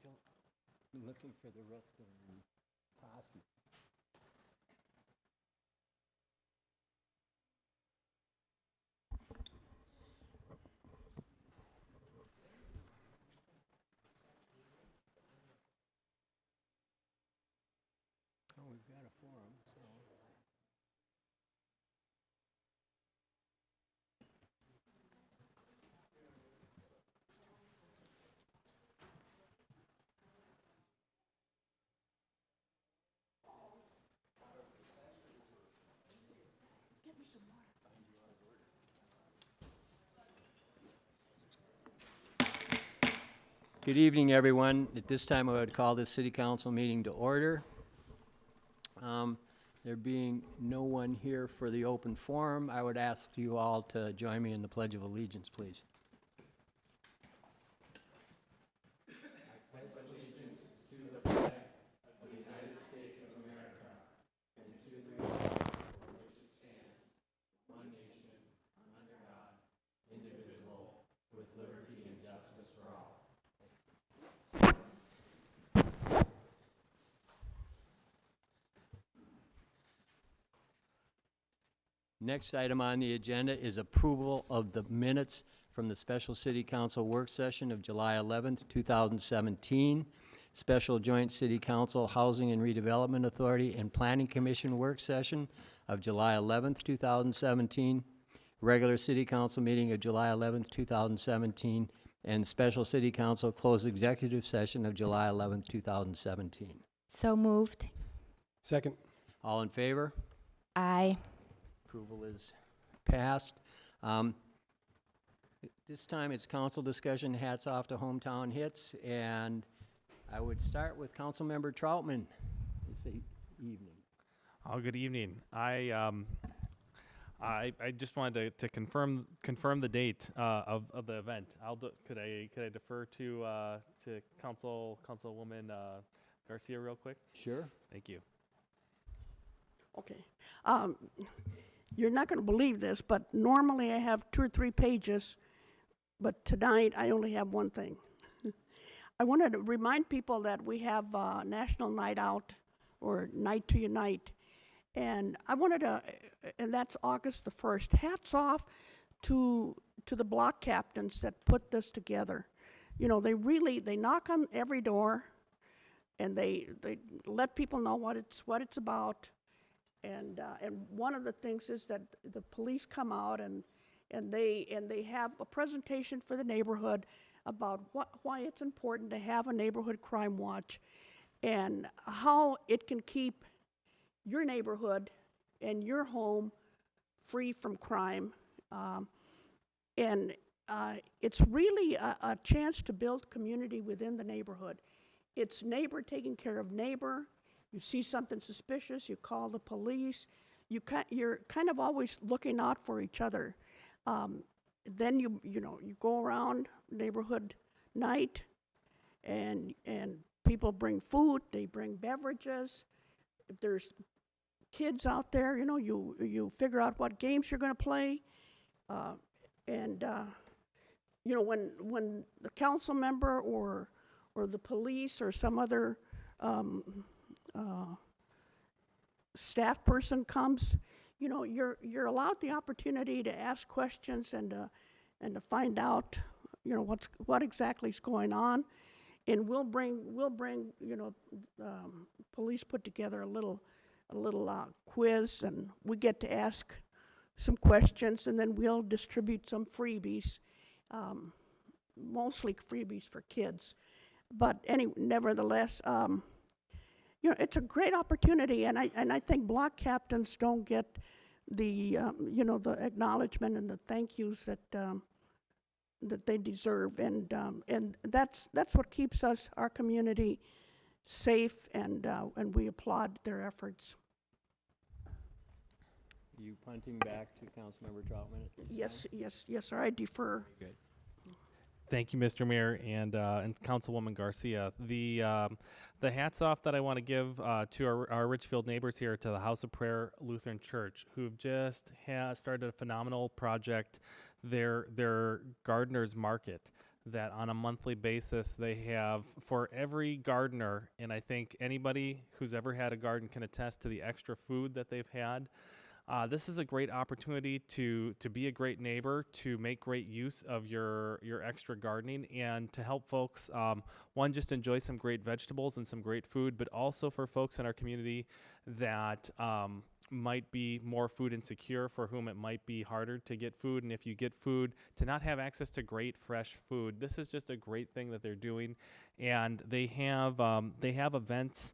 Angel, looking for the rest of the posse. Oh, we've got a forum, so. Good evening, everyone. At this time, I would call this city council meeting to order. There being no one here for the open forum, I would ask you all to join me in the Pledge of Allegiance, please. Next item on the agenda is approval of the minutes from the Special City Council work session of July 11th, 2017, Special Joint City Council Housing and Redevelopment Authority and Planning Commission work session of July 11th, 2017, regular City Council meeting of July 11th, 2017, and Special City Council closed executive session of July 11th, 2017. So moved. Second. All in favor? Aye. Approval is passed. This time it's council discussion, hats off to Hometown Hits, and I would start with Councilmember Troutman this evening. Oh, good evening. I just wanted to confirm the date of the event. Could I defer to Councilwoman Garcia real quick? Sure. Thank you. Okay. You're not going to believe this, but normally I have 2 or 3 pages, but tonight I only have one thing. I wanted to remind people that we have National Night Out, or Night to Unite, and I wanted to, and that's August the 1st. Hats off to the block captains that put this together. You know, they knock on every door, and they let people know what it's about. And one of the things is that the police come out and they have a presentation for the neighborhood about why it's important to have a neighborhood crime watch and how it can keep your neighborhood and your home free from crime. It's really a chance to build community within the neighborhood. It's neighbor taking care of neighbor. You see something suspicious, you call the police. You're kind of always looking out for each other. Then you go around neighborhood night, and people bring food, they bring beverages. If there's kids out there, you figure out what games you're going to play. When the council member or the police or some other staff person comes, you're allowed the opportunity to ask questions and to find out, what exactly is going on, and we'll bring police put together a little quiz, and we get to ask some questions, and then we'll distribute some freebies, mostly freebies for kids, but nevertheless. It's a great opportunity, and I think block captains don't get the the acknowledgement and the thank yous that they deserve, and that's what keeps our community safe, and we applaud their efforts. Are you punting back to Councilmember Troutman at this time? Yes, sir. I defer. Good. Thank you, Mr. Mayor and Councilwoman Garcia. The hats off that I want to give to our Richfield neighbors here, to the House of Prayer Lutheran Church, who've just started a phenomenal project, their Gardeners Market. that on a monthly basis they have for every gardener, and I think anybody who's ever had a garden can attest to the extra food that they've had. This is a great opportunity to be a great neighbor, to make great use of your extra gardening, and to help folks, one, just enjoy some great vegetables and some great food, but also for folks in our community that might be more food insecure, for whom it might be harder to get food. And if you get food, to not have access to great fresh food, this is just a great thing that they're doing. And they have events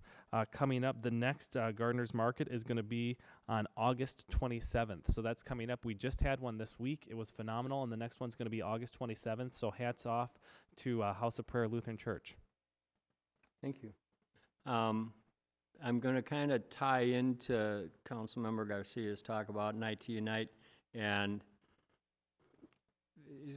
coming up. The next Gardeners Market is going to be on August 27th. So that's coming up. We just had one this week. It was phenomenal. And the next one's going to be August 27th. So hats off to House of Prayer Lutheran Church. Thank you. I'm going to kind of tie into Councilmember Garcia's talk about Night to Unite, and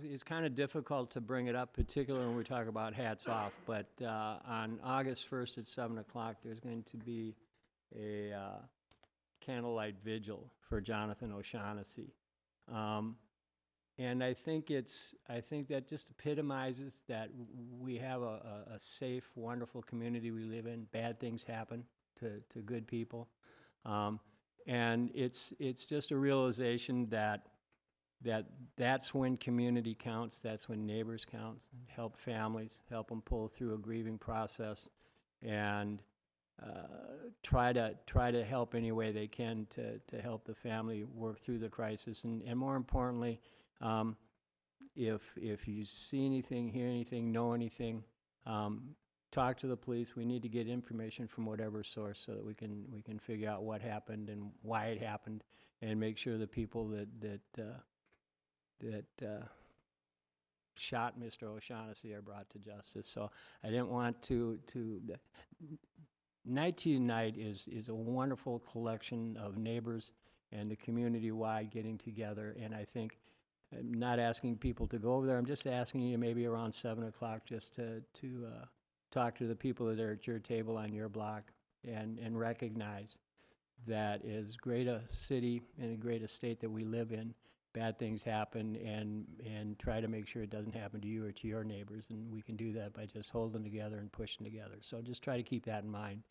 it's kind of difficult to bring it up, particularly when we talk about hats off, but on August 1st at 7 o'clock, there's going to be a candlelight vigil for Jonathan O'Shaughnessy. And I think that just epitomizes that we have a safe, wonderful community we live in. Bad things happen to good people. And it's just a realization that's when community counts, that's when neighbors count, help families, help them pull through a grieving process, and try to help any way they can to help the family work through the crisis. And more importantly, if you see anything, hear anything, know anything, talk to the police. We need to get information from whatever source so that we can figure out what happened and why it happened, and make sure the people that shot Mr. O'Shaughnessy are brought to justice. So I didn't want to Night to Unite is a wonderful collection of neighbors and the community-wide getting together, and I think I'm not asking people to go over there. I'm just asking you maybe around 7 o'clock just to talk to the people that are at your table on your block, and recognize that as great a city and a great a state that we live in, bad things happen, and try to make sure it doesn't happen to you or to your neighbors. And we can do that by just holding together and pushing together. So just try to keep that in mind.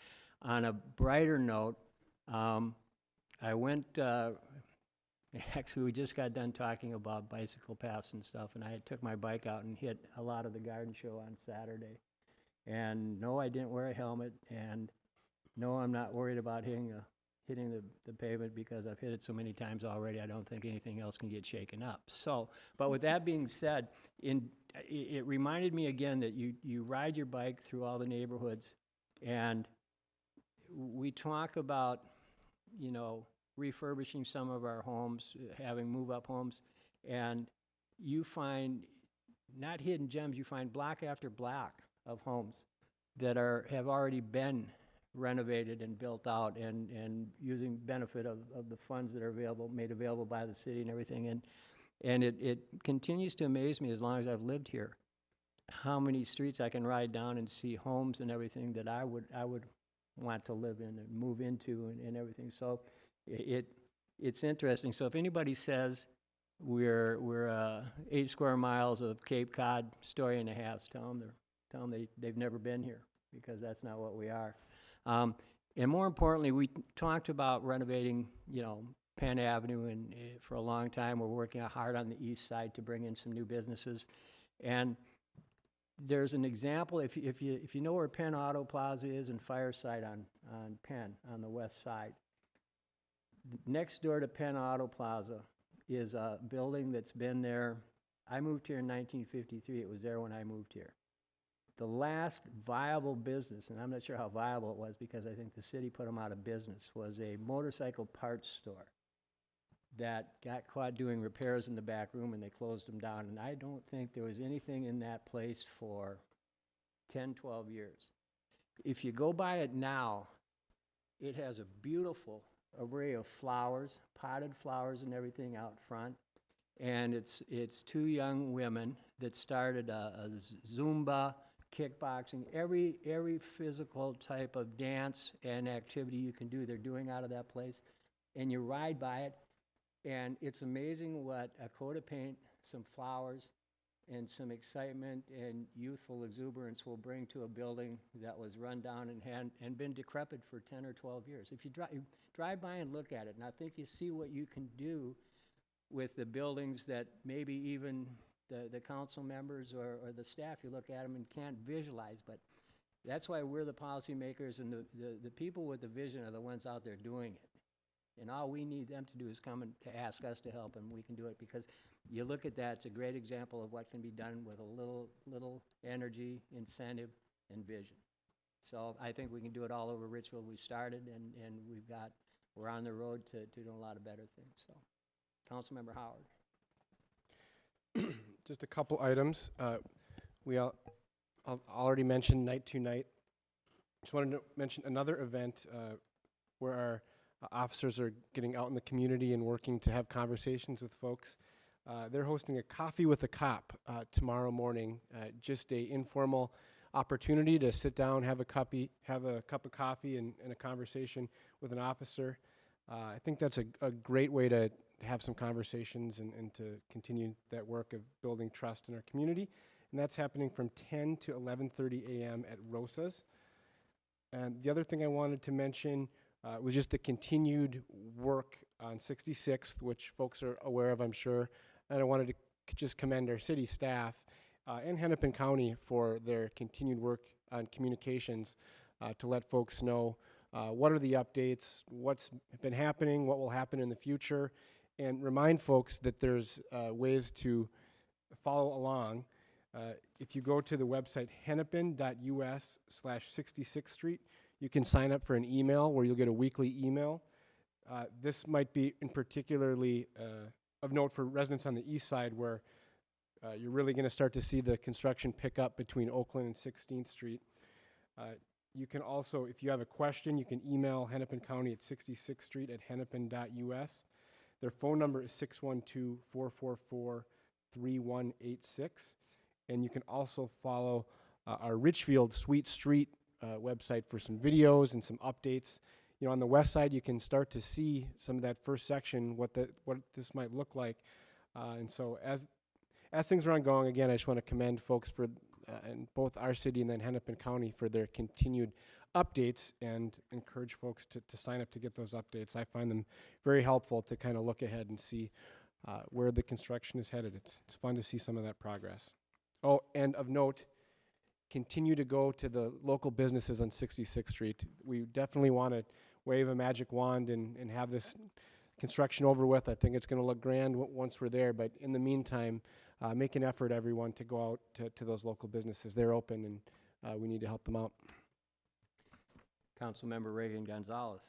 On a brighter note, I went, actually we just got done talking about bicycle paths and stuff, and I took my bike out and hit a lot of the garden show on Saturday. And no, I didn't wear a helmet, and no, I'm not worried about hitting the pavement, because I've hit it so many times already. I don't think anything else can get shaken up. So, but with that being said, it reminded me again that you ride your bike through all the neighborhoods, and we talk about, refurbishing some of our homes, having move-up homes, and you find not hidden gems, you find block after block of homes that have already been renovated and built out, and using benefit of the funds that are made available by the city and everything. And it continues to amaze me, as long as I've lived here, how many streets I can ride down and see homes and everything that I would want to live in and move into, and everything. So it's interesting. So if anybody says we're 8 square miles of Cape Cod story and a half, tell them they've never been here, because that's not what we are. And more importantly, we talked about renovating, Penn Avenue, and for a long time we're working hard on the east side to bring in some new businesses. And there's an example, if you know where Penn Auto Plaza is and Fireside on Penn on the west side, next door to Penn Auto Plaza is a building that's been there. I moved here in 1953. It was there when I moved here. The last viable business, and I'm not sure how viable it was, because I think the city put them out of business, was a motorcycle parts store that got caught doing repairs in the back room, and they closed them down. And I don't think there was anything in that place for 10, 12 years. If you go by it now, it has a beautiful array of flowers, potted flowers and everything out front. And it's 2 young women that started a Zumba, kickboxing, every physical type of dance and activity you can do, they're doing out of that place. And you ride by it, and it's amazing what a coat of paint, some flowers, and some excitement and youthful exuberance will bring to a building that was run down and been decrepit for 10 or 12 years. If you drive by and look at it, and I think you see what you can do with the buildings that maybe even the council members or the staff, you look at them and can't visualize, but that's why we're the policymakers, and the people with the vision are the ones out there doing it. And all we need them to do is come and to ask us to help, and we can do it, because you look at that, it's a great example of what can be done with a little energy, incentive, and vision. So I think we can do it all over Richfield. We started, and we're on the road to doing a lot of better things. So, Councilmember Howard. Just a couple items. I'll already mentioned Night to Night. Just wanted to mention another event where our officers are getting out in the community and working to have conversations with folks. They're hosting a Coffee with a Cop tomorrow morning. Just a informal opportunity to sit down, have a cup of coffee, and a conversation with an officer. I think that's a great way to have some conversations and to continue that work of building trust in our community. And that's happening from 10 to 11:30 a.m. at Rosa's. And the other thing I wanted to mention was just the continued work on 66th, which folks are aware of, I'm sure. And I wanted to just commend our city staff and Hennepin County for their continued work on communications to let folks know what are the updates, what's been happening, what will happen in the future, and remind folks that there's ways to follow along. If you go to the website hennepin.us/66th Street, you can sign up for an email where you'll get a weekly email. This might be in particularly of note for residents on the east side, where you're really going to start to see the construction pick up between Oakland and 16th Street. You can also, if you have a question, you can email Hennepin County at 66th Street at hennepin.us. Their phone number is 612-444-3186. And you can also follow our Richfield Sweet Street website for some videos and some updates. You know, on the west side, you can start to see some of that first section, what this might look like. And so as things are ongoing, again, I just want to commend folks for in both our city and then Hennepin County for their continued updates, and encourage folks to sign up to get those updates. I find them very helpful to kind of look ahead and see where the construction is headed. It's fun to see some of that progress. Oh, and of note, continue to go to the local businesses on 66th Street. We definitely want to wave a magic wand and have this construction over with. I think it's going to look grand once we're there, but in the meantime, make an effort, everyone, to go out to those local businesses. They're open, and we need to help them out. Councilmember Reagan Gonzalez.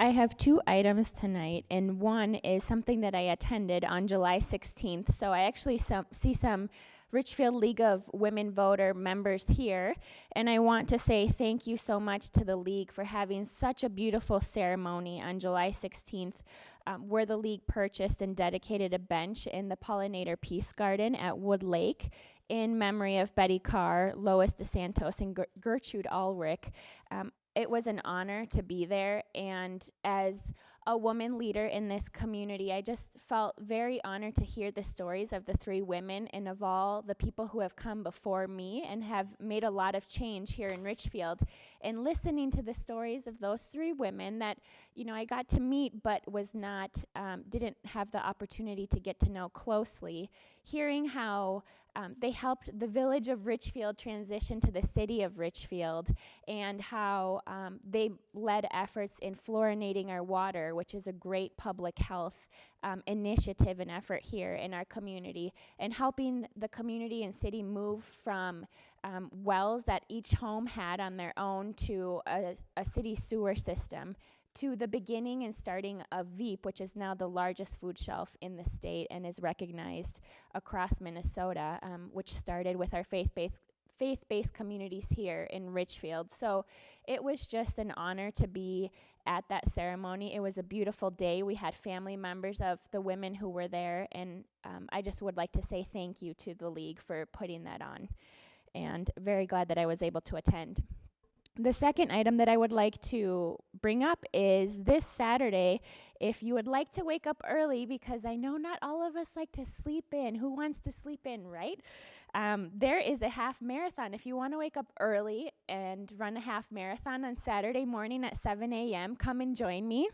I have two items tonight, and one is something that I attended on July 16th. So I actually see some Richfield League of Women Voter members here, and I want to say thank you so much to the League for having such a beautiful ceremony on July 16th, where the League purchased and dedicated a bench in the Pollinator Peace Garden at Wood Lake in memory of Betty Carr, Lois DeSantos, and Gertrude Ulrich. It was an honor to be there, and as a woman leader in this community, I just felt very honored to hear the stories of the three women and of all the people who have come before me and have made a lot of change here in Richfield. And listening to the stories of those three women that, you know, I got to meet but was not, didn't have the opportunity to get to know closely, hearing how they helped the village of Richfield transition to the city of Richfield, and how they led efforts in fluorinating our water, which is a great public health initiative and effort here in our community, and helping the community and city move from wells that each home had on their own to a city sewer system, to the beginning and starting of Veep, which is now the largest food shelf in the state and is recognized across Minnesota, which started with our faith-based communities here in Richfield. So it was just an honor to be at that ceremony. It was a beautiful day. We had family members of the women who were there, and I just would like to say thank you to the League for putting that on, and very glad that I was able to attend. The second item that I would like to bring up is this Saturday, if you would like to wake up early, because I know not all of us like to sleep in. Who wants to sleep in, right? There is a half marathon. If you want to wake up early and run a half marathon on Saturday morning at 7 a.m., come and join me.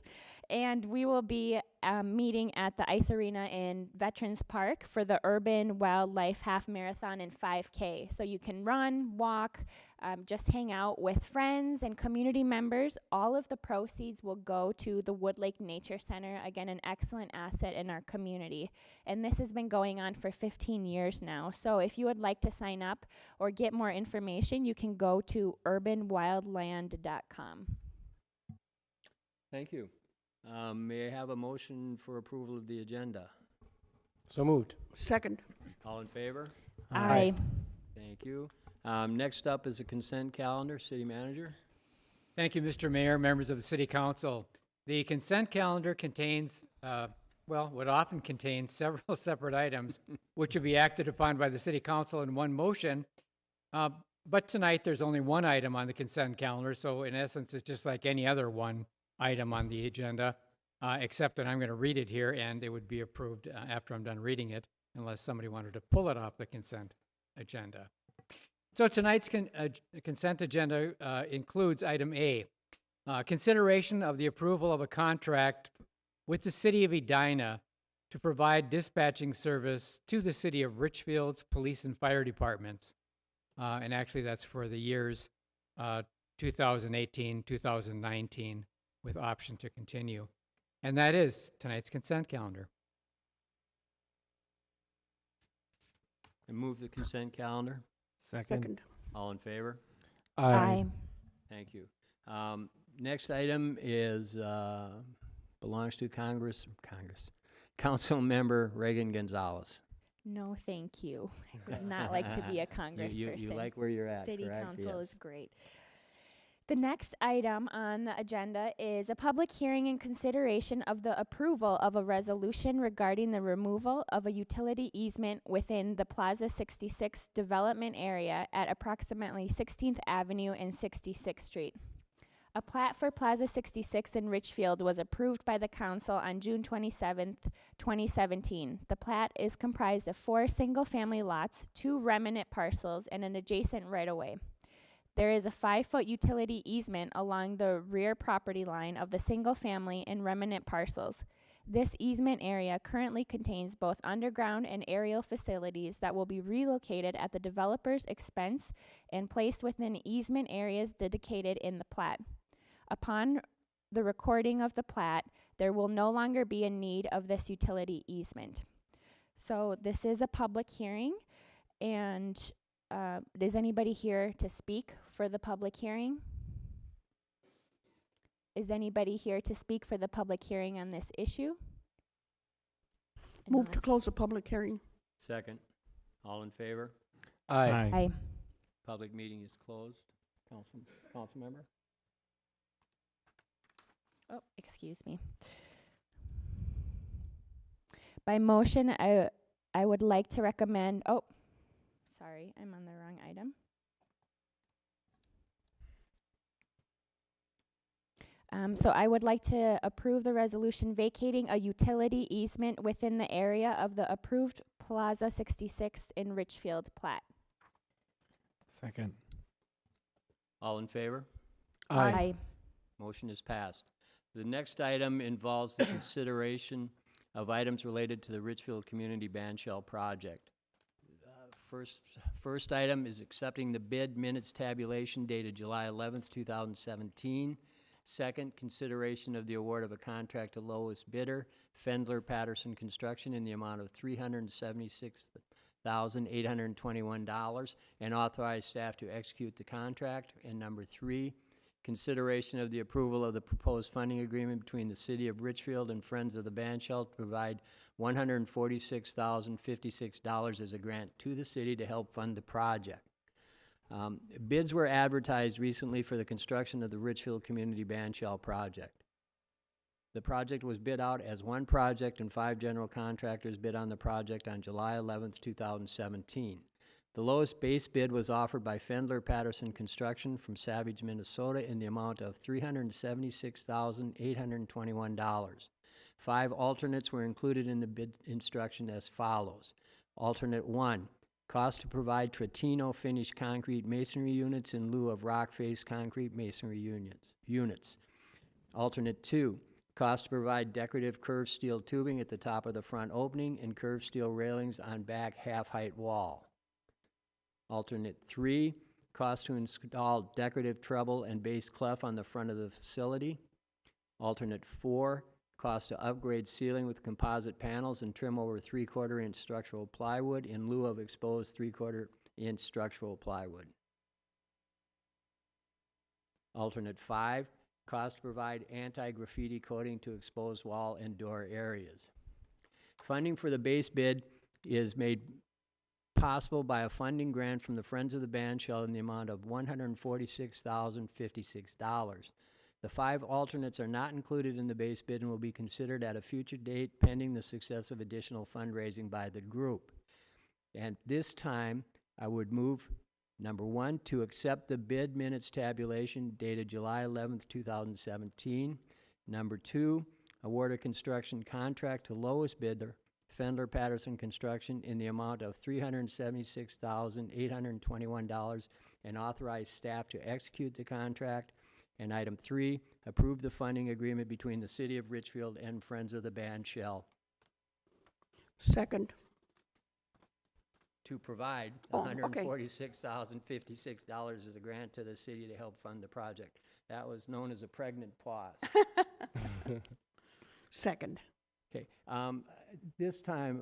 And we will be meeting at the Ice Arena in Veterans Park for the Urban Wildlife Half Marathon and 5K. So you can run, walk, just hang out with friends and community members. All of the proceeds will go to the Wood Lake Nature Center, again, an excellent asset in our community. And this has been going on for 15 years now. So if you would like to sign up or get more information, you can go to urbanwildland.com. Thank you. May I have a motion for approval of the agenda? So moved. Second. All in favor? Aye. Thank you. Next up is a consent calendar. City Manager? Thank you, Mr. Mayor, members of the City Council. The consent calendar contains, would often contain several separate items, which would be acted upon by the City Council in one motion. But tonight, there's only one item on the consent calendar, so in essence, it's just like any other one item on the agenda, except that I'm going to read it here, and it would be approved after I'm done reading it, unless somebody wanted to pull it off the consent agenda. So tonight's consent agenda includes item A, consideration of the approval of a contract with the City of Edina to provide dispatching service to the City of Richfield's police and fire departments. And actually, that's for the years 2018, 2019, with option to continue. And that is tonight's consent calendar. I move the consent calendar. Second. All in favor? Aye. Thank you. Next item is, belongs to Congress, Council Member Reagan Gonzalez. No, thank you. I would not like to be a congressperson. You like where you're at, City correct? Council Yes. is great. The next item on the agenda is a public hearing and consideration of the approval of a resolution regarding the removal of a utility easement within the Plaza 66 development area at approximately 16th Avenue and 66th Street. A plat for Plaza 66 in Richfield was approved by the council on June 27th, 2017. The plat is comprised of 4 single-family lots, 2 remnant parcels, and an adjacent right-of-way. There is a 5-foot utility easement along the rear property line of the single-family and remnant parcels. This easement area currently contains both underground and aerial facilities that will be relocated at the developer's expense and placed within easement areas dedicated in the plat. Upon the recording of the plat, there will no longer be a need of this utility easement. So this is a public hearing, and is anybody here to speak for the public hearing? Is anybody here to speak for the public hearing on this issue? Move to close the public hearing. Second. All in favor? Aye. Aye. Public meeting is closed. Council member? Oh, excuse me. By motion, I would like to recommend, sorry, I'm on the wrong item. So I would like to approve the resolution vacating a utility easement within the area of the approved Plaza 66 in Richfield plat. Second. All in favor? Aye. Motion is passed. The next item involves the consideration of items related to the Richfield Community Bandshell Project. First item is accepting the bid minutes tabulation dated July 11th, 2017. Second, consideration of the award of a contract to lowest bidder, Fendler Patterson Construction, in the amount of $376,821, and authorize staff to execute the contract. And number 3, consideration of the approval of the proposed funding agreement between the City of Richfield and Friends of the Bandshell to provide $146,056 as a grant to the city to help fund the project. Bids were advertised recently for the construction of the Richfield Community Bandshell project. The project was bid out as one project, and 5 general contractors bid on the project on July 11th, 2017. The lowest base bid was offered by Fendler Patterson Construction from Savage, Minnesota in the amount of $376,821. 5 alternates were included in the bid instruction as follows. Alternate 1, cost to provide Tratino finished concrete masonry units in lieu of rock face concrete masonry units. Alternate 2, cost to provide decorative curved steel tubing at the top of the front opening and curved steel railings on back half-height wall. Alternate 3, cost to install decorative treble and base clef on the front of the facility. Alternate 4, cost to upgrade ceiling with composite panels and trim over 3/4 inch structural plywood in lieu of exposed 3/4 inch structural plywood. Alternate 5, cost to provide anti-graffiti coating to exposed wall and door areas. Funding for the base bid is made possible by a funding grant from the Friends of the Band Shell in the amount of $146,056. The 5 alternates are not included in the base bid and will be considered at a future date pending the success of additional fundraising by the group. And this time, I would move, number 1, to accept the bid minutes tabulation dated July 11th, 2017. Number 2, award a construction contract to lowest bidder, Fendler Patterson Construction, in the amount of $376,821 and authorize staff to execute the contract. And item 3, approve the funding agreement between the City of Richfield and Friends of the Band Shell Second. to provide Oh, okay. $146,056 as a grant to the city to help fund the project. That was known as a pregnant pause. Second. Okay, this time,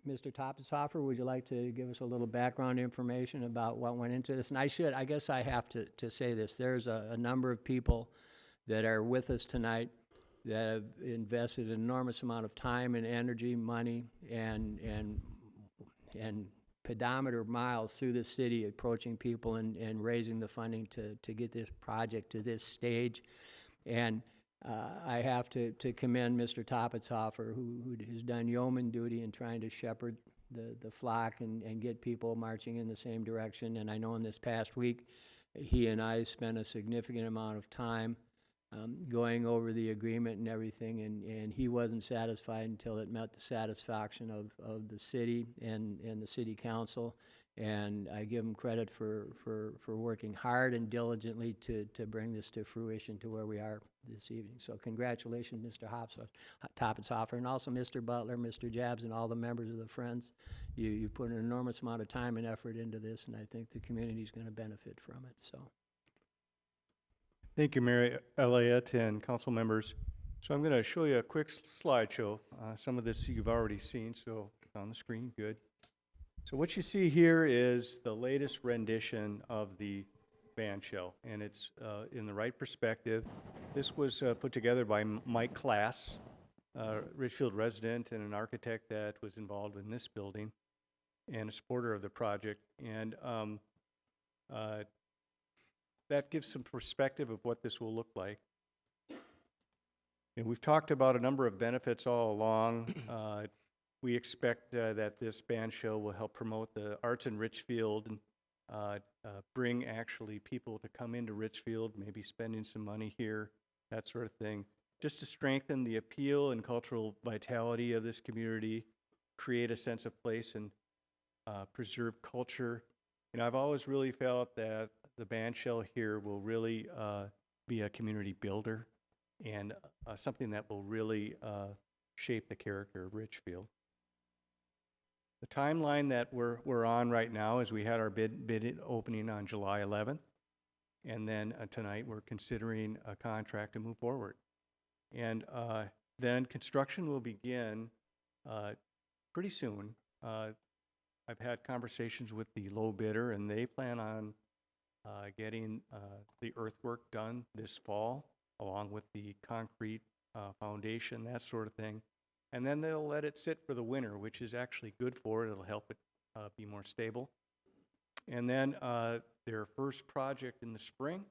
Mr. Toppeshofer, would you like to give us a little background information about what went into this? And I guess I have to say this. There's a number of people that are with us tonight that have invested an enormous amount of time and energy, money, and pedometer miles through the city, approaching people and raising the funding to get this project to this stage. And I have to commend Mr. Toppeshofer, who has done yeoman duty in trying to shepherd the flock and get people marching in the same direction. And I know in this past week, he and I spent a significant amount of time going over the agreement and everything, and he wasn't satisfied until it met the satisfaction of the city and the city council. And I give him credit for working hard and diligently to bring this to fruition to where we are this evening. So congratulations, Mr. Toppeshofer, and also Mr. Butler, Mr. Jabs, and all the members of the Friends. You put an enormous amount of time and effort into this, and I think the community is going to benefit from it. So. Thank you, Mary Elliott and council members. So I'm going to show you a quick slideshow. Some of this you've already seen, so it's on the screen, good. So what you see here is the latest rendition of the band shell, and it's in the right perspective. This was put together by Mike Klass, Richfield resident and an architect that was involved in this building and a supporter of the project. And that gives some perspective of what this will look like. And we've talked about a number of benefits all along. We expect that this band show will help promote the arts in Richfield and bring actually people to come into Richfield, maybe spending some money here, that sort of thing, just to strengthen the appeal and cultural vitality of this community, create a sense of place and preserve culture. And I've always really felt that the band shell here will really be a community builder and something that will really shape the character of Richfield. The timeline that we're on right now is we had our bid opening on July 11th, and then tonight we're considering a contract to move forward. And then construction will begin pretty soon. I've had conversations with the low bidder, and they plan on getting the earthwork done this fall, along with the concrete foundation, that sort of thing. And then they'll let it sit for the winter, which is actually good for it. It'll help it be more stable. And then their first project in the spring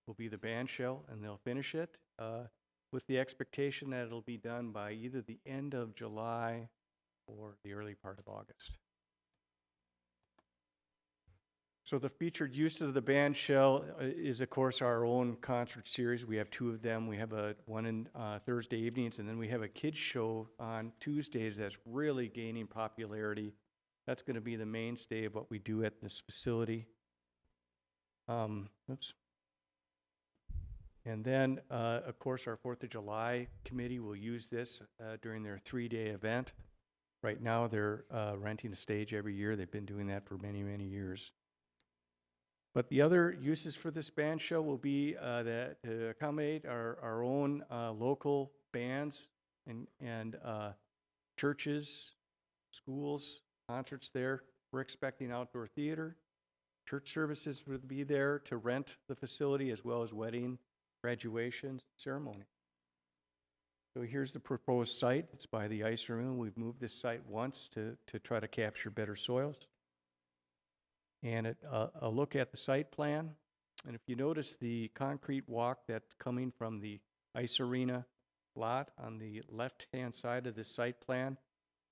will be the band shell, and they'll finish it with the expectation that it'll be done by either the end of July or the early part of August. So the featured use of the band shell is, of course, our own concert series. We have 2 of them. We have one in Thursday evenings, and then we have a kids show on Tuesdays that's really gaining popularity. That's going to be the mainstay of what we do at this facility. Oops. And then, of course, our 4th of July committee will use this during their 3-day event. Right now, they're renting a stage every year. They've been doing that for many, many years. But the other uses for this band show will be that to accommodate our own local bands and churches, schools, concerts there. We're expecting outdoor theater. Church services will be there to rent the facility, as well as wedding, graduation, ceremony. So here's the proposed site. It's by the ice room. We've moved this site once to try to capture better soils. And a look at the site plan. And if you notice the concrete walk that's coming from the ice arena lot on the left-hand side of the site plan,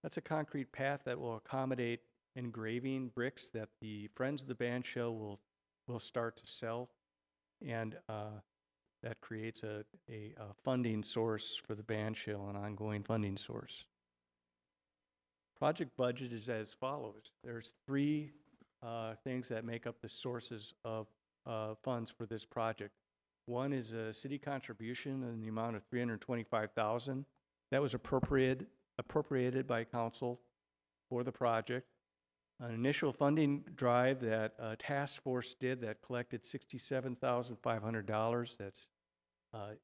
that's a concrete path that will accommodate engraving bricks that the Friends of the Band Shell will start to sell. And that creates a funding source for the band shell, an ongoing funding source. Project budget is as follows. There's 3 things that make up the sources of funds for this project. One is a city contribution in the amount of $325,000. That was appropriated by council for the project. An initial funding drive that a task force did that collected $67,500. That's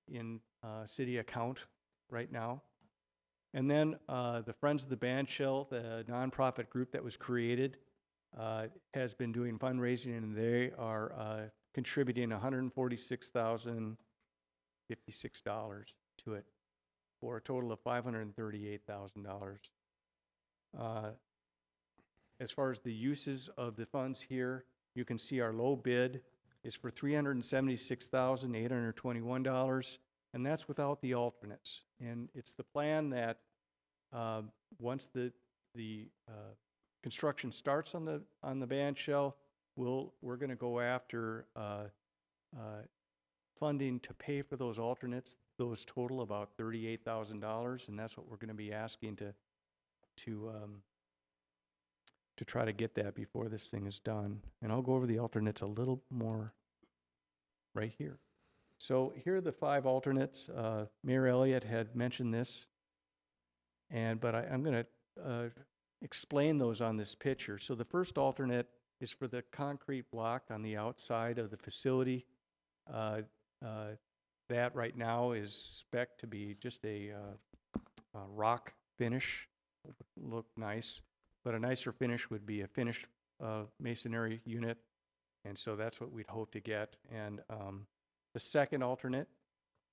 in city account right now. And then the Friends of the Band Shell, the nonprofit group that was created, has been doing fundraising, and they are contributing $146,056 to it, for a total of $538,000. As far as the uses of the funds here, you can see our low bid is for $376,821, and that's without the alternates. And it's the plan that once the construction starts on the band shell, we're going to go after funding to pay for those alternates. Those total about $38,000, and that's what we're going to be asking to try to get that before this thing is done. And I'll go over the alternates a little more right here. So here are the 5 alternates. Mayor Elliott had mentioned this, but I'm going to explain those on this picture. So the first alternate is for the concrete block on the outside of the facility. That right now is spec'd to be just a rock finish. Look nice. But a nicer finish would be a finished masonry unit, and so that's what we'd hope to get. And the second alternate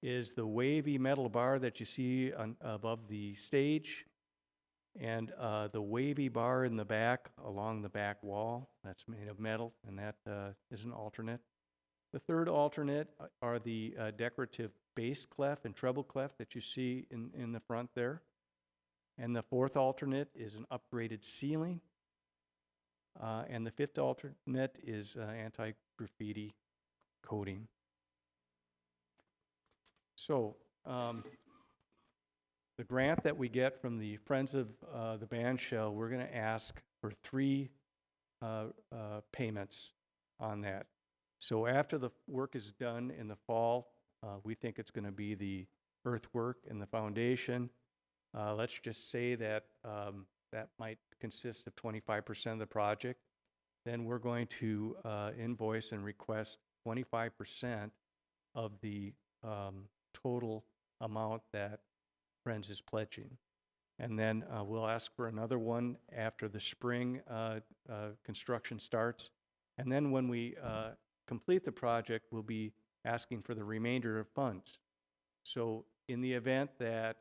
is the wavy metal bar that you see above the stage, and the wavy bar in the back along the back wall. That's made of metal, and that is an alternate. The third alternate are the decorative bass clef and treble clef that you see in the front there. And the fourth alternate is an upgraded ceiling. And the fifth alternate is anti-graffiti coating. So the grant that we get from the Friends of the Band Shell, we're going to ask for 3 payments on that. So after the work is done in the fall, we think it's going to be the earthwork and the foundation. Let's just say that that might consist of 25% of the project. Then we're going to invoice and request 25% of the total amount that Friends is pledging. And then we'll ask for another one after the spring construction starts. And then when we complete the project, we'll be asking for the remainder of funds. So in the event that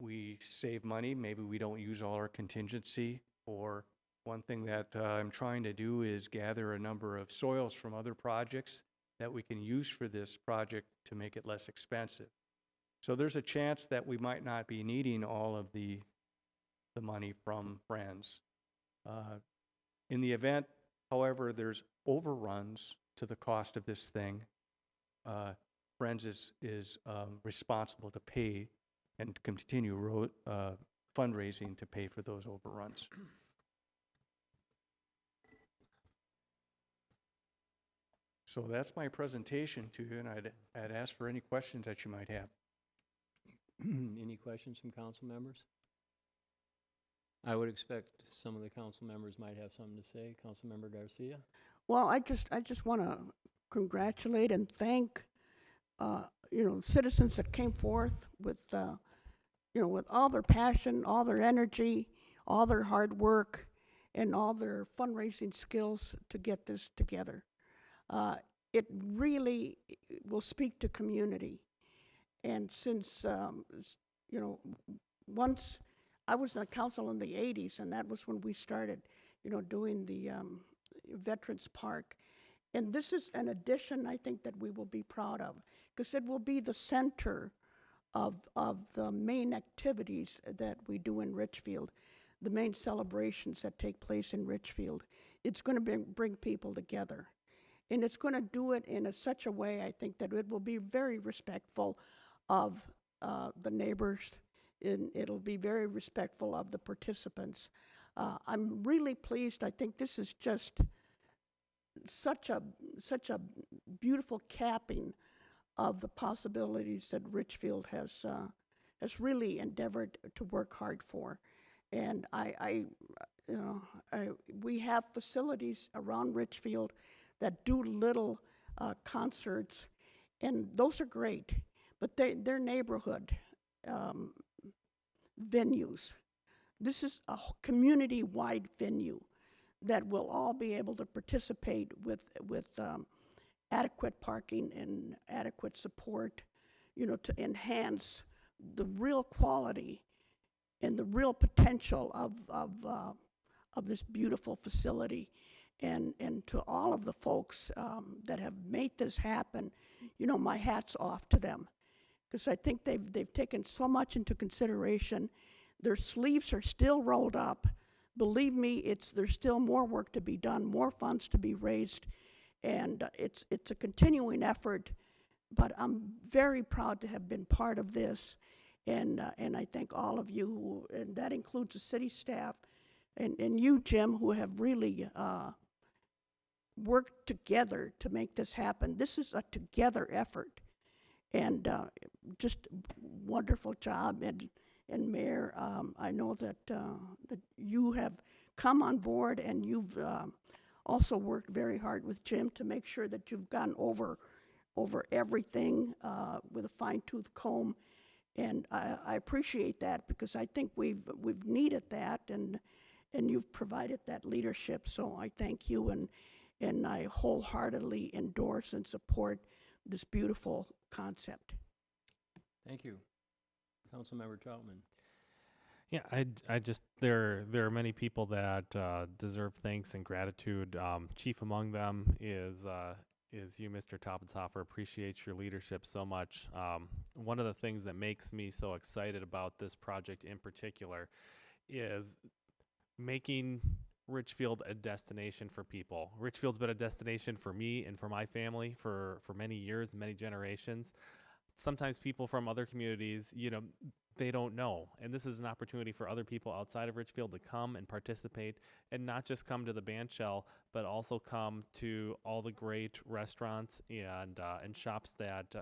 we save money, maybe we don't use all our contingency, or one thing that I'm trying to do is gather a number of soils from other projects that we can use for this project to make it less expensive. So there's a chance that we might not be needing all of the money from Friends. In the event However, there's overruns to the cost of this thing. Friends is responsible to pay and continue fundraising to pay for those overruns. So that's my presentation to you, and I'd ask for any questions that you might have. Any questions from council members? I would expect some of the council members might have something to say. Councilmember Garcia? Well, I just want to congratulate and thank, citizens that came forth with, with all their passion, all their energy, all their hard work, and all their fundraising skills to get this together. It really will speak to community. And since, once I was on council in the 80s, and that was when we started, doing the Veterans Park. And this is an addition, I think, that we will be proud of, because it will be the center of the main activities that we do in Richfield, the main celebrations that take place in Richfield. It's going to bring people together. And it's going to do it in such a way, I think, that it will be very respectful of the neighbors, and it'll be very respectful of the participants. I'm really pleased. I think this is just such a beautiful capping of the possibilities that Richfield has really endeavored to work hard for. And we have facilities around Richfield that do little concerts, and those are great, but they're neighborhood venues. This is a community-wide venue that will all be able to participate with adequate parking and adequate support, to enhance the real quality and the real potential of this beautiful facility. And to all of the folks that have made this happen, my hat's off to them, because I think they've taken so much into consideration. Their sleeves are still rolled up. Believe me, there's still more work to be done, more funds to be raised, and it's a continuing effort. But I'm very proud to have been part of this, and I thank all of you, and that includes the city staff, and you, Jim, who have really worked together to make this happen. This is a together effort, and just wonderful job. And Mayor, I know that you have come on board, and you've also worked very hard with Jim to make sure that you've gone over everything with a fine-tooth comb, and I appreciate that, because I think we've needed that, and you've provided that leadership. So I thank you, and I wholeheartedly endorse and support this beautiful concept. Thank you. Councilmember Troutman. Yeah, I just there are many people that deserve thanks and gratitude. Chief among them is you, Mr. Toppenshofer. Appreciate your leadership so much. One of the things that makes me so excited about this project in particular is making Richfield a destination for people. Richfield's been a destination for me and for my family for many years, many generations. Sometimes people from other communities, they don't know. And this is an opportunity for other people outside of Richfield to come and participate, and not just come to the bandshell, but also come to all the great restaurants and shops that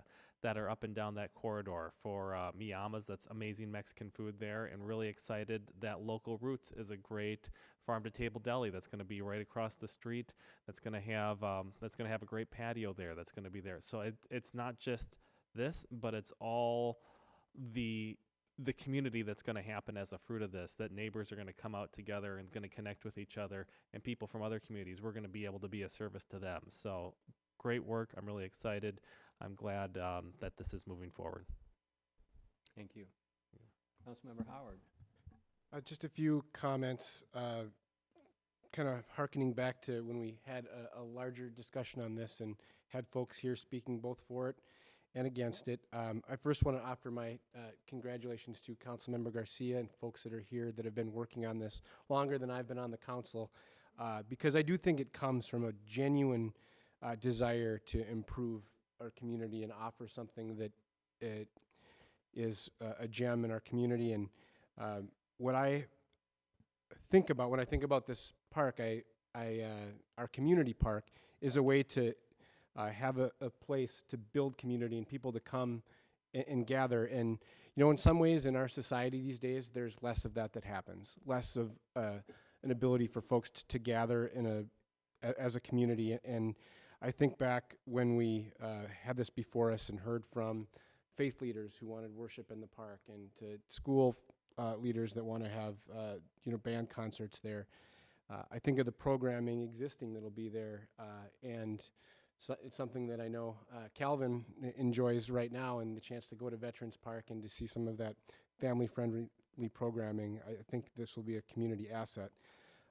are up and down that corridor. For Miyama's, that's amazing Mexican food there, and really excited that Local Roots is a great farm-to-table deli that's going to be right across the street. That's going to have a great patio there. That's going to be there. So it's not just this, but it's all the community that's going to happen as a fruit of this, that neighbors are going to come out together and going to connect with each other, and people from other communities, we're going to be able to be a service to them. So great work. I'm really excited. I'm glad that this is moving forward. Thank you. Councilmember Howard. Just a few comments, kind of hearkening back to when we had a larger discussion on this and had folks here speaking both for it and against it. I first want to offer my congratulations to Councilmember Garcia and folks that are here that have been working on this longer than I've been on the council. because I do think it comes from a genuine desire to improve our community and offer something that it is a gem in our community. And what I think about when I think about this park, our community park is a way to have a place to build community and people to come and gather. And you know, in some ways in our society these days, there's less of that happens, less of an ability for folks to gather in as a community. And I think back when we had this before us and heard from faith leaders who wanted worship in the park, and to school leaders that want to have band concerts there. I think of the programming existing that'll be there, and so it's something that I know Calvin enjoys right now, and the chance to go to Veterans Park and to see some of that family-friendly programming. I think this will be a community asset.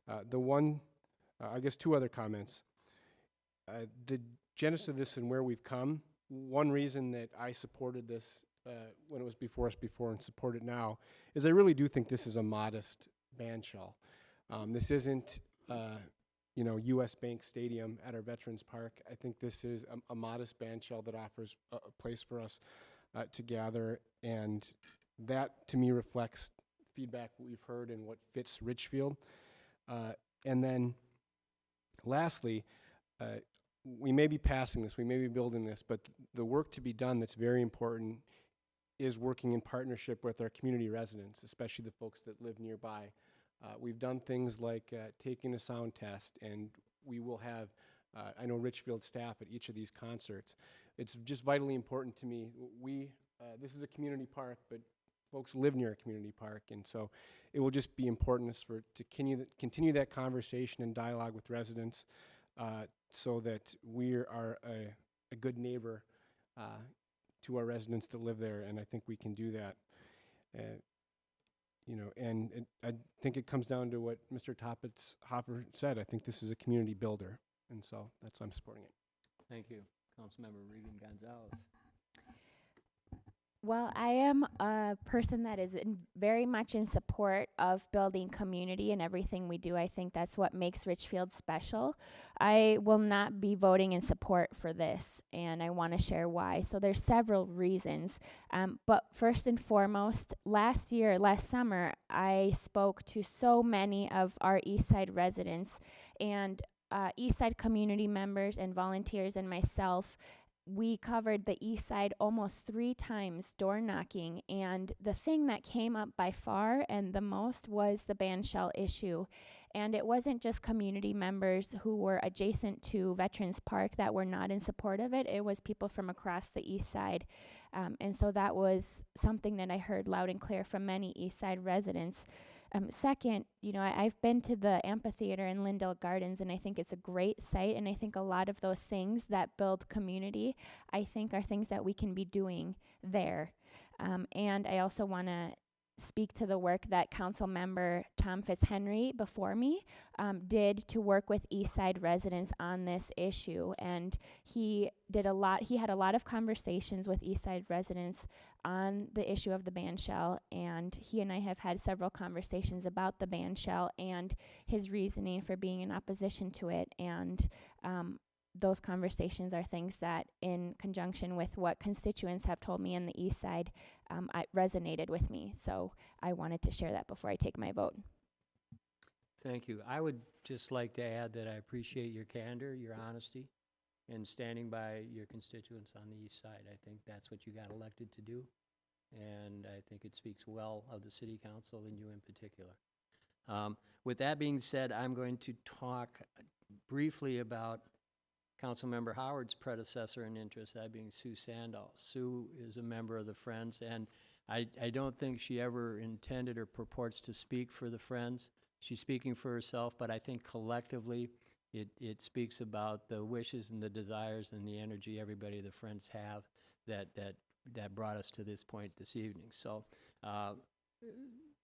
I guess two other comments. The genesis of this and where we've come, one reason that I supported this when it was before us before and support it now is I really do think this is a modest band shell. This isn't U.S. Bank Stadium at our Veterans Park. I think this is a modest band shell that offers a place for us to gather, and that to me reflects feedback we've heard and what fits Richfield. And then lastly, we may be passing this, we may be building this, but the work to be done that's very important is working in partnership with our community residents, especially the folks that live nearby. We've done things like taking a sound test, and we will have, I know, Richfield staff at each of these concerts. It's just vitally important to me. This is a community park, but folks live near a community park, and so it will just be important to continue that conversation and dialogue with residents, so that we are a good neighbor to our residents that live there, and I think we can do that. I think it comes down to what Mr. Hoffer said. I think this is a community builder, and so that's why I'm supporting it. Thank you. Councilmember Regan Gonzalez. Well, I am a person that is very much in support of building community and everything we do. I think that's what makes Richfield special. I will not be voting in support for this, and I want to share why. So there's several reasons. But first and foremost, last summer, I spoke to so many of our East Side residents and East Side community members and volunteers and myself. We covered the East Side almost 3 times door knocking, and the thing that came up by far and the most was the band shell issue. And it wasn't just community members who were adjacent to Veterans Park that were not in support of it. It was people from across the East Side. And so that was something that I heard loud and clear from many East Side residents. Second, I've been to the amphitheater in Lindell Gardens, and I think it's a great site, and I think a lot of those things that build community, I think, are things that we can be doing there. And I also want to speak to the work that Council Member Tom Fitzhenry before me did to work with East Side residents on this issue. And he had a lot of conversations with East Side residents on the issue of the band shell, and he and I have had several conversations about the band shell and his reasoning for being in opposition to it. And those conversations are things that, in conjunction with what constituents have told me in the East Side, resonated with me. So I wanted to share that before I take my vote. Thank you. I would just like to add that I appreciate your candor, your honesty, and standing by your constituents on the East Side. I think that's what you got elected to do, and I think it speaks well of the City Council and you in particular. With that being said, I'm going to talk briefly about Councilmember Howard's predecessor in interest, that being Sue Sandahl. Sue is a member of the Friends, and I don't think she ever intended or purports to speak for the Friends. She's speaking for herself, but I think collectively it speaks about the wishes and the desires and the energy everybody the Friends have that brought us to this point this evening. So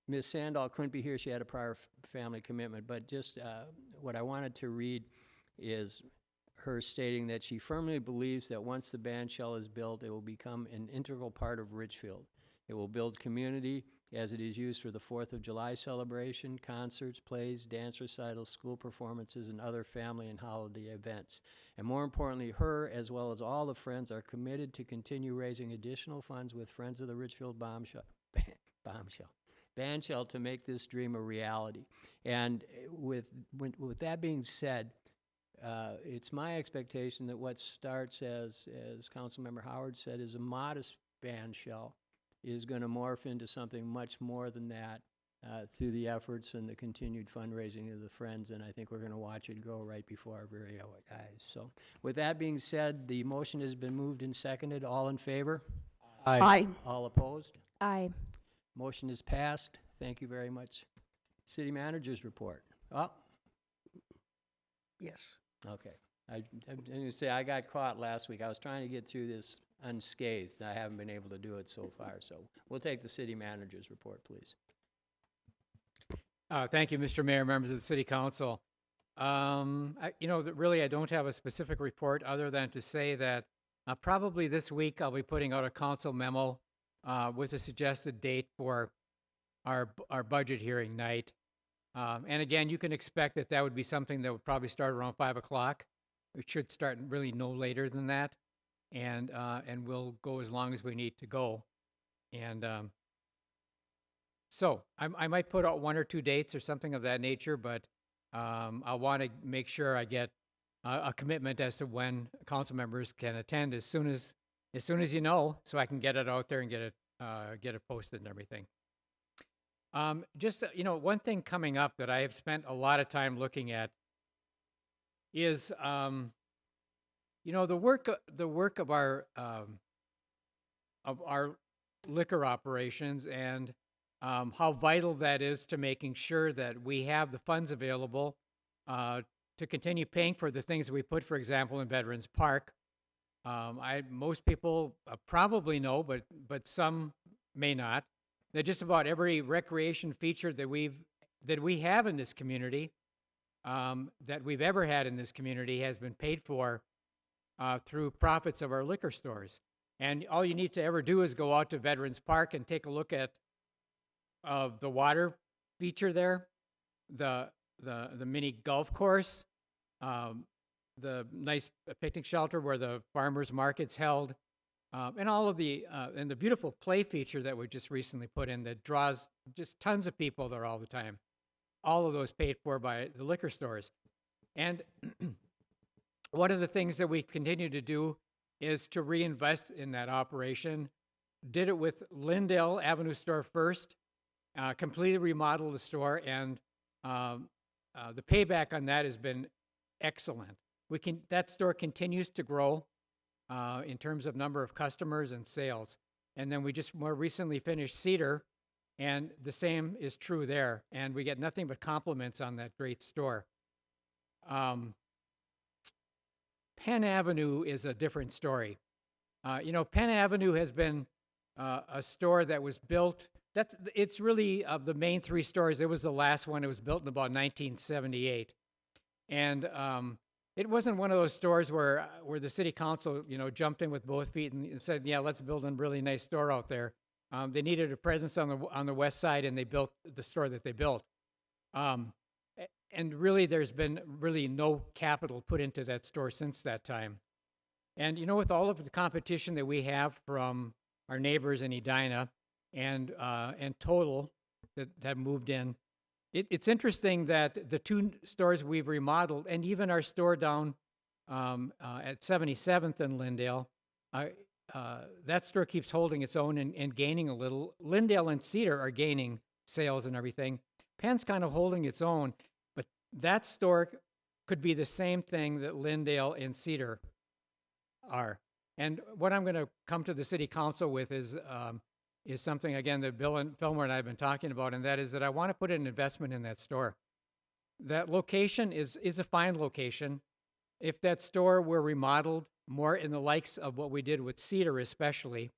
Ms. Sandahl couldn't be here. She had a prior family commitment, but just what I wanted to read is her stating that she firmly believes that once the band shell is built, it will become an integral part of Richfield. It will build community, as it is used for the 4th of July celebration, concerts, plays, dance recitals, school performances, and other family and holiday events. And more importantly, her, as well as all the Friends, are committed to continue raising additional funds with Friends of the Richfield Bandshell to make this dream a reality. And with that being said, it's my expectation that what starts as Councilmember Howard said, is a modest bandshell, is going to morph into something much more than that through the efforts and the continued fundraising of the Friends, and I think we're going to watch it grow right before our very eyes. So with that being said, the motion has been moved and seconded. All in favor? Aye. All opposed? Aye. Motion is passed. Thank you very much. City Manager's report. Oh, Yes. okay. I'm going to say I got caught last week. I was trying to get through this unscathed. I haven't been able to do it so far, so we'll take the City Manager's report, please. Thank you, Mr. Mayor, members of the City Council. Really, I don't have a specific report other than to say that probably this week I'll be putting out a council memo with a suggested date for our budget hearing night. And again, you can expect that would be something that would probably start around 5 o'clock. It should start really no later than that, and we'll go as long as we need to go. And so I might put out 1 or 2 dates or something of that nature, but I want to make sure I get a commitment as to when council members can attend as soon as you know, so I can get it out there and get it posted and everything. One thing coming up that I have spent a lot of time looking at is, the work of our liquor operations, and how vital that is to making sure that we have the funds available to continue paying for the things that we put, for example, in Veterans Park. Most people probably know, but some may not, that just about every recreation feature that we have in this community, that we've ever had in this community, has been paid for through profits of our liquor stores. And all you need to ever do is go out to Veterans Park and take a look at the water feature there, the mini golf course, the nice picnic shelter where the farmers market's held, and all of and the beautiful play feature that we just recently put in that draws just tons of people there all the time. All of those paid for by the liquor stores. And one of the things that we continue to do is to reinvest in that operation. Did it with Lyndale Avenue store first, completely remodeled the store, and the payback on that has been excellent. That store continues to grow in terms of number of customers and sales. And then we just more recently finished Cedar, and the same is true there. And we get nothing but compliments on that great store. Penn Avenue is a different story. Penn Avenue has been a store that was built. It's really, of the main 3 stores, it was the last one. It was built in about 1978. And it wasn't one of those stores where the city council, jumped in with both feet and said, yeah, let's build a really nice store out there. They needed a presence on the west side, and they built the store that they built. And really, there's been really no capital put into that store since that time. And, with all of the competition that we have from our neighbors in Edina and Total that moved in, it's interesting that the 2 stores we've remodeled, and even our store down at 77th and Lyndale, that store keeps holding its own and gaining a little. Lyndale and Cedar are gaining sales and everything. Penn's kind of holding its own, but that store could be the same thing that Lyndale and Cedar are. And what I'm going to come to the city council with is something, again, that Bill and Fillmore and I have been talking about, and that is that I want to put an investment in that store. That location is a fine location. If that store were remodeled more in the likes of what we did with Cedar especially,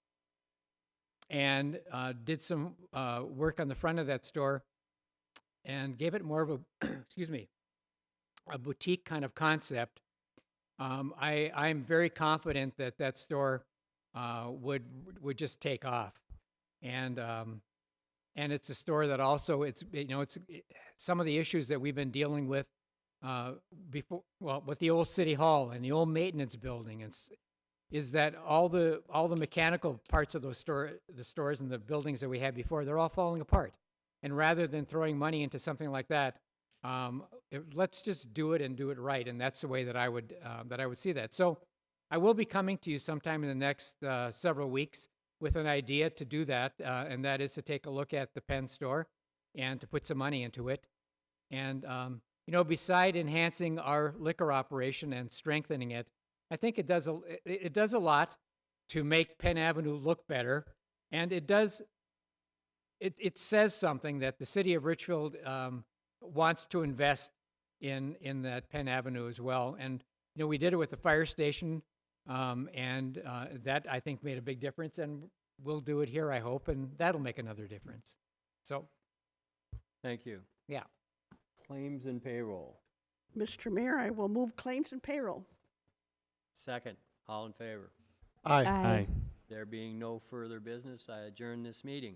and did some work on the front of that store and gave it more of a, a boutique kind of concept, I'm very confident that store would just take off. And And it's a store that also, some of the issues that we've been dealing with before, well, with the old city hall and the old maintenance building, is that all the mechanical parts of the stores and the buildings that we had before, they're all falling apart. And rather than throwing money into something like that, let's just do it and do it right. And that's the way that I would see that. So I will be coming to you sometime in the next several weeks with an idea to do that, and that is to take a look at the Penn store and to put some money into it. And, beside enhancing our liquor operation and strengthening it, I think it does a lot to make Penn Avenue look better. And it says something that the city of Richfield wants to invest in that Penn Avenue as well. And, we did it with the fire station, and that, I think, made a big difference, and we'll do it here, I hope, and that'll make another difference. So, Thank you. yeah. Claims and payroll. Mr. Mayor, I will move claims and payroll. Second, all in favor? Aye. Aye. There being no further business, I adjourn this meeting.